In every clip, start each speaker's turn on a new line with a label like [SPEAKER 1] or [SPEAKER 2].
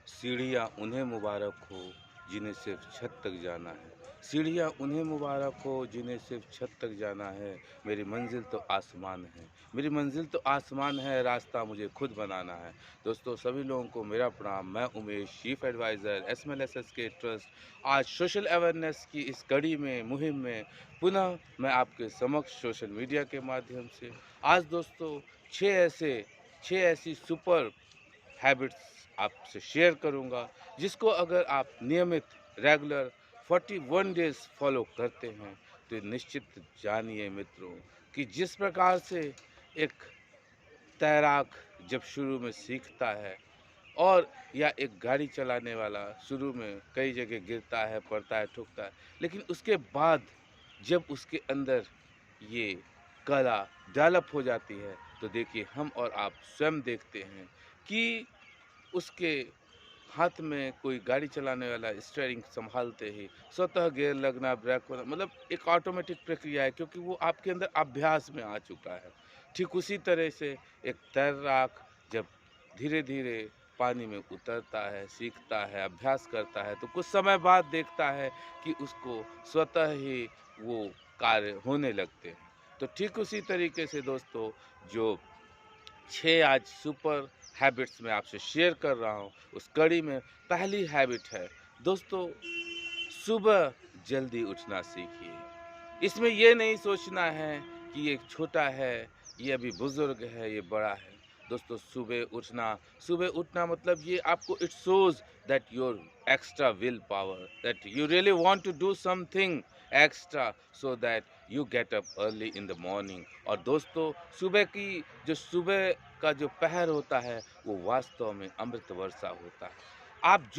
[SPEAKER 1] सीढ़ियाँ उन्हें मुबारक हो जिन्हें सिर्फ छत तक जाना है। सीढ़ियाँ उन्हें मुबारक हो जिन्हें सिर्फ छत तक जाना है। मेरी मंजिल तो आसमान है, मेरी मंजिल तो आसमान है, रास्ता मुझे खुद बनाना है। दोस्तों सभी लोगों को मेरा प्रणाम। मैं Umesh, chief advisor SMLSSK trust. आज सोशल अवेयरनेस की इस कड़ी में, मुहिम में पुनः मैं आपके समक्ष सोशल मीडिया के माध्यम से आज दोस्तों 6 ऐसी सुपर हैबिट्स आपसे शेयर करूंगा, जिसको अगर आप नियमित रेगुलर 41 डेज फॉलो करते हैं तो निश्चित जानिए मित्रों कि जिस प्रकार से एक तैराक जब शुरू में सीखता है और या एक गाड़ी चलाने वाला शुरू में कई जगह गिरता है, पड़ता है, ठुकता है, लेकिन उसके बाद जब उसके अंदर ये कला डेवलप हो जाती है तो देखिए हम और आप स्वयं देखते हैं कि उसके हाथ में कोई गाड़ी चलाने वाला स्टीयरिंग संभालते ही स्वतः गियर लगना, ब्रेक होना, मतलब एक ऑटोमेटिक प्रक्रिया है, क्योंकि वो आपके अंदर अभ्यास में आ चुका है। ठीक उसी तरह से एक तैराक जब धीरे-धीरे पानी में उतरता है, सीखता है, अभ्यास करता है, तो कुछ समय बाद देखता है कि उसको स्वतः ही वो कार्य होने लगते हैं। तो ठीक उसी तरीके से दोस्तों जो 6 आज सुपर हैबिट्स मैं आपसे शेयर कर रहा हूँ, उस कड़ी में पहली हैबिट है दोस्तों, सुबह जल्दी उठना सीखिए। इसमें ये नहीं सोचना है कि ये छोटा है, ये अभी बुज़ुर्ग है, ये बड़ा है। दोस्तों सुबह उठना मतलब ये आपको it shows that your extra will power, that you really want to do something extra so that you get up early in the morning. और दोस्तों सुबह का जो पहर होता है, वो वास्तव में अमृत वर्षा होता है। आप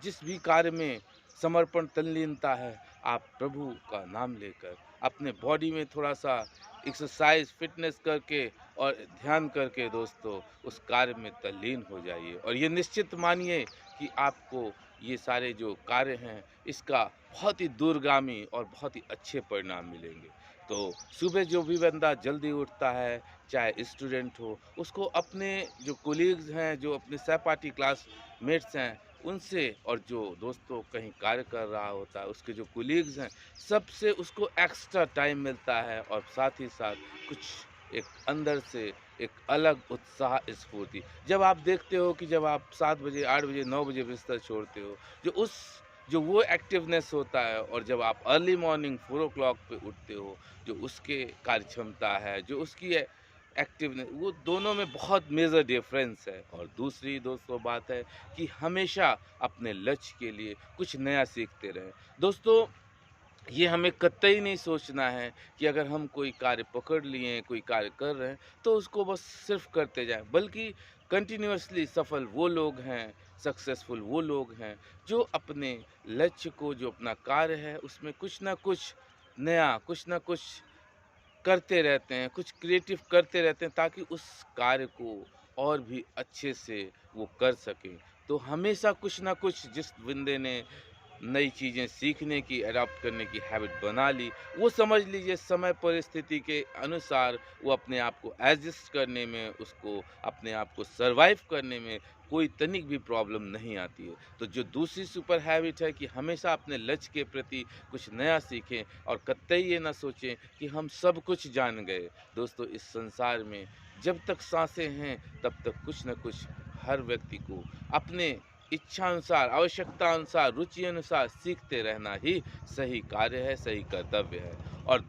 [SPEAKER 1] जिस भी कार्य में समर्पण तल्लीनता है, आप प्रभु का नाम लेकर अपने बॉडी में थोड़ा-सा एक्सरसाइज़, फ़िटनेस करके और ध्यान करके दोस्तों उस कार्य में तल्लीन हो जाइए और ये निश्चित मानिए कि आपको ये सारे जो कार्य हैं, इसका बहुत ही दूरगामी और बहुत ही अच्छे परिणाम मिलेंगे। तो सुबह जो भी बंदा जल्दी उठता है, चाहे स्टूडेंट हो, उसको अपने जो कोलीग्स हैं, जो अपने सहपाठी क्लासमेट्स हैं, उनसे और जो दोस्तों कहीं कार्य कर रहा होता है, उसके जो कोलीग्स हैं, सबसे उसको एक्स्ट्रा टाइम मिलता है और साथ ही साथ कुछ एक अंदर से एक अलग उत्साह, स्फूर्ति। जब आप देखते हो कि जब आप 7 बजे, 8 बजे, 9 बजे बिस्तर छोड़ते हो, जो वो एक्टिवनेस होता है और जब आप अर्ली मॉर्निंग 4 ओ क्लॉक पे उठते हो, जो उसके कार्यक्षमता है, जो उसकी एक्टिवनेस, वो दोनों में बहुत मेजर डिफरेंस है। और दूसरी दोस्तों बात है कि हमेशा अपने लक्ष्य के लिए कुछ नया सीखते रहें। दोस्तों ये हमें कतई नहीं सोचना है कि अगर हम कोई कार्य पकड़ लिए हैं, कोई कार्य कर रहे हैं, तो उसको बस सिर्फ करते जाएं, बल्कि कंटिन्यूअसली सफल वो लोग हैं, सक्सेसफुल वो लोग हैं जो अपने लक्ष्य को, जो अपना कार्य है, उसमें कुछ ना कुछ नया, कुछ ना कुछ करते रहते हैं, कुछ क्रिएटिव करते रहते हैं ताकि उस कार्य को और भी अच्छे से वो कर सकें। तो हमेशा कुछ ना कुछ जिस बंदे ने नई चीज़ें सीखने की, अडॉप्ट करने की हैबिट बना ली, वो समझ लीजिए समय परिस्थिति के अनुसार वो अपने आप को एडजस्ट करने में, उसको अपने आप को सर्वाइव करने में कोई तनिक भी प्रॉब्लम नहीं आती है। तो जो दूसरी सुपर हैबिट है कि हमेशा अपने लक्ष्य के प्रति कुछ नया सीखें और कतई ये ना सोचें कि हम सब कुछ जान गए। दोस्तों इस संसार में जब तक साँसें हैं तब तक कुछ न कुछ हर व्यक्ति को अपने इच्छा अनुसार, आवश्यकता अनुसार, रुचि अनुसार सीखते रहना ही सही कार्य है, सही कर्तव्य है। और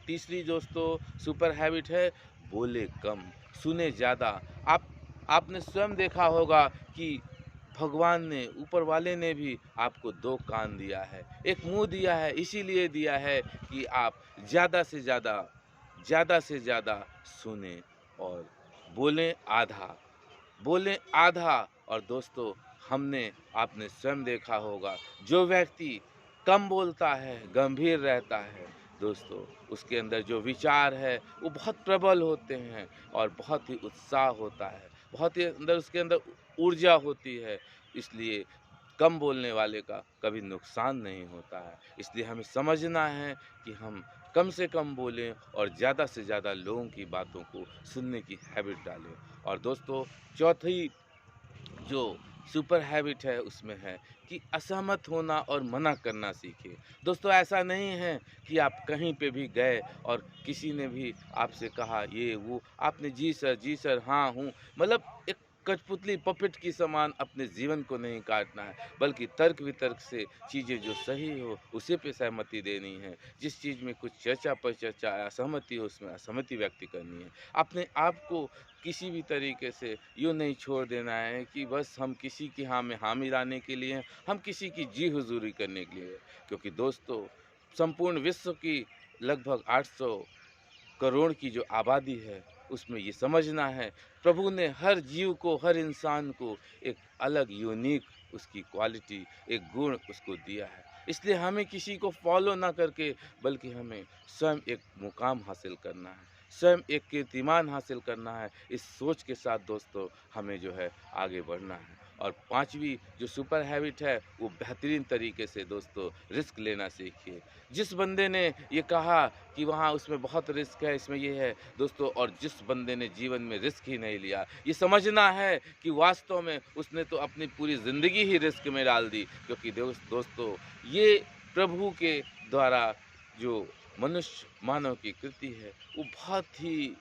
[SPEAKER 1] तीसरी दोस्तों सुपर हैबिट है, बोले कम, सुने ज़्यादा। आपने स्वयं देखा होगा कि भगवान ने, ऊपर वाले ने भी आपको 2 कान दिया है, 1 मुँह दिया है, इसीलिए दिया है कि आप ज़्यादा से ज़्यादा, ज़्यादा से ज़्यादा सुनें और बोलें आधा। बोलें आधा। और दोस्तों आपने स्वयं देखा होगा, जो व्यक्ति कम बोलता है, गंभीर रहता है, दोस्तों उसके अंदर जो विचार है वो बहुत प्रबल होते हैं और बहुत ही उत्साह होता है, बहुत ही उसके अंदर ऊर्जा होती है। इसलिए कम बोलने वाले का कभी नुकसान नहीं होता है। इसलिए हमें समझना है कि हम कम से कम बोलें और ज़्यादा से ज़्यादा लोगों की बातों को सुनने की हैबिट डालें। और दोस्तों चौथी जो सुपर हैबिट है उसमें है कि असहमत होना और मना करना सीखिए। दोस्तों ऐसा नहीं है कि आप कहीं पे भी गए और किसी ने भी आपसे कहा ये वो, आपने जी सर, हाँ, हूँ, मतलब एक कठपुतली पपेट की समान अपने जीवन को नहीं काटना है, बल्कि तर्क-वितर्क से चीज़ें जो सही हो उसी पे सहमति देनी है। जिस चीज़ में कुछ चर्चा पर चर्चा, असहमति हो उसमें असहमति व्यक्त करनी है। अपने आप को किसी भी तरीके से यूँ नहीं छोड़ देना है कि बस हम किसी की हाँ में हाँ मिलाने के लिए हैं, हम किसी की जी हुज़ूरी करने के लिए हैं। क्योंकि दोस्तों संपूर्ण विश्व की लगभग 800 करोड़ की जो आबादी है, उसमें ये समझना है, प्रभु ने हर जीव को, हर इंसान को एक अलग यूनिक उसकी क्वालिटी, एक गुण उसको दिया है। इसलिए हमें किसी को फ़ॉलो ना करके बल्कि हमें स्वयं एक मुकाम हासिल करना है, स्वयं एक कीर्तिमान हासिल करना है। इस सोच के साथ दोस्तों हमें जो है आगे बढ़ना है। और 5वीं जो सुपर हैबिट है, वो बेहतरीन तरीके से दोस्तों रिस्क लेना सीखिए। जिस बंदे ने ये कहा कि वहाँ उसमें बहुत रिस्क है, इसमें ये है दोस्तों, और जिस बंदे ने जीवन में रिस्क ही नहीं लिया, ये समझना है कि वास्तव में उसने तो अपनी पूरी ज़िंदगी ही रिस्क में डाल दी। क्योंकि दोस्तों ये प्रभु के द्वारा जो मनुष्य मानव की कृति है, वो बहुत ही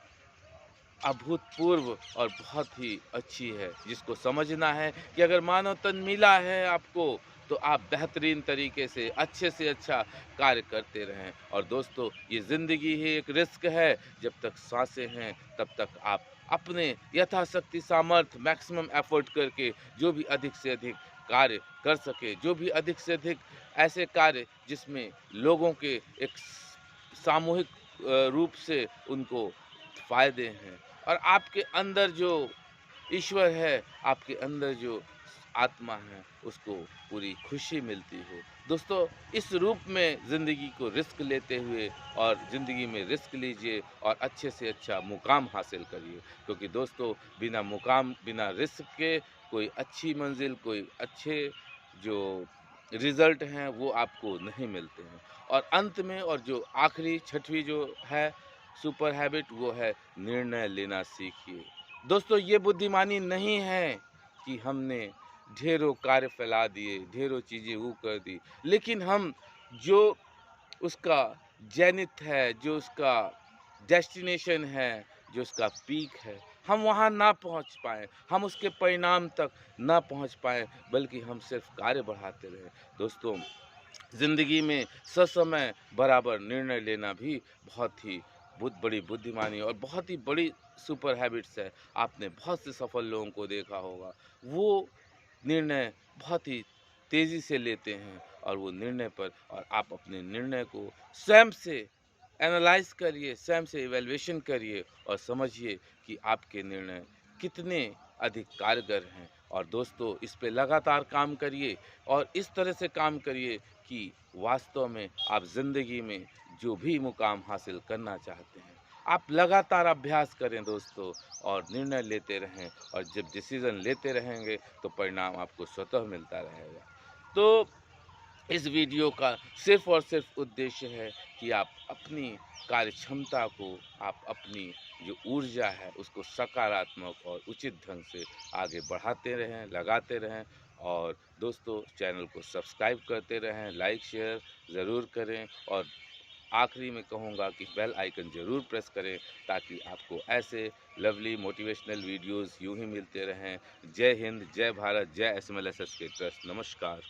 [SPEAKER 1] अभूतपूर्व और बहुत ही अच्छी है, जिसको समझना है कि अगर मानव तन मिला है आपको, तो आप बेहतरीन तरीके से अच्छा कार्य करते रहें। और दोस्तों ये ज़िंदगी ही एक रिस्क है, जब तक साँसें हैं तब तक आप अपने यथाशक्ति सामर्थ्य मैक्सिमम एफ़र्ट करके जो भी अधिक से अधिक कार्य कर सकें, जो भी अधिक से अधिक ऐसे कार्य जिसमें लोगों के एक सामूहिक रूप से उनको फ़ायदे हैं। और आपके अंदर जो ईश्वर है, आपके अंदर जो आत्मा है, उसको पूरी खुशी मिलती हो। दोस्तों इस रूप में ज़िंदगी को रिस्क लेते हुए और ज़िंदगी में रिस्क लीजिए और अच्छे से अच्छा मुकाम हासिल करिए। क्योंकि दोस्तों बिना मुकाम, बिना रिस्क के कोई अच्छी मंज़िल, कोई अच्छे जो रिज़ल्ट हैं वो आपको नहीं मिलते हैं। और अंत में और जो आखिरी 6वीं जो है सुपर हैबिट, वो है निर्णय लेना सीखिए। दोस्तों ये बुद्धिमानी नहीं है कि हमने ढेरों कार्य फैला दिए, ढेरों चीज़ें वो कर दी, लेकिन हम जो उसका ज़ेनिथ है, जो उसका डेस्टिनेशन है, जो उसका पीक है, हम वहाँ ना पहुँच पाएँ, हम उसके परिणाम तक ना पहुँच पाएँ, बल्कि हम सिर्फ़ कार्य बढ़ाते रहें। दोस्तों ज़िंदगी में ससमय बराबर निर्णय लेना भी बहुत ही बहुत बड़ी बुद्धिमानी और बहुत ही बड़ी सुपर हैबिट्स है। आपने बहुत से सफल लोगों को देखा होगा, वो निर्णय बहुत ही तेज़ी से लेते हैं और वो निर्णय पर, और आप अपने निर्णय को स्वयं से एनालाइज़ करिए, स्वयं से इवैल्यूएशन करिए और समझिए कि आपके निर्णय कितने अधिक कारगर हैं। और दोस्तों इस पे लगातार काम करिए और इस तरह से काम करिए कि वास्तव में आप ज़िंदगी में जो भी मुकाम हासिल करना चाहते हैं, आप लगातार अभ्यास करें दोस्तों, और निर्णय लेते रहें, और जब डिसीज़न लेते रहेंगे तो परिणाम आपको स्वतः मिलता रहेगा। तो इस वीडियो का सिर्फ़ और सिर्फ़ उद्देश्य है कि आप अपनी कार्यक्षमता को, आप अपनी जो ऊर्जा है उसको सकारात्मक और उचित ढंग से आगे बढ़ाते रहें, लगाते रहें। और दोस्तों चैनल को सब्सक्राइब करते रहें, लाइक शेयर ज़रूर करें, और आखिरी में कहूँगा कि बेल आइकन ज़रूर प्रेस करें, ताकि आपको ऐसे लवली मोटिवेशनल वीडियोज़ यूँ ही मिलते रहें। जय हिंद, जय भारत, जय SMLSS के ट्रस्ट। नमस्कार।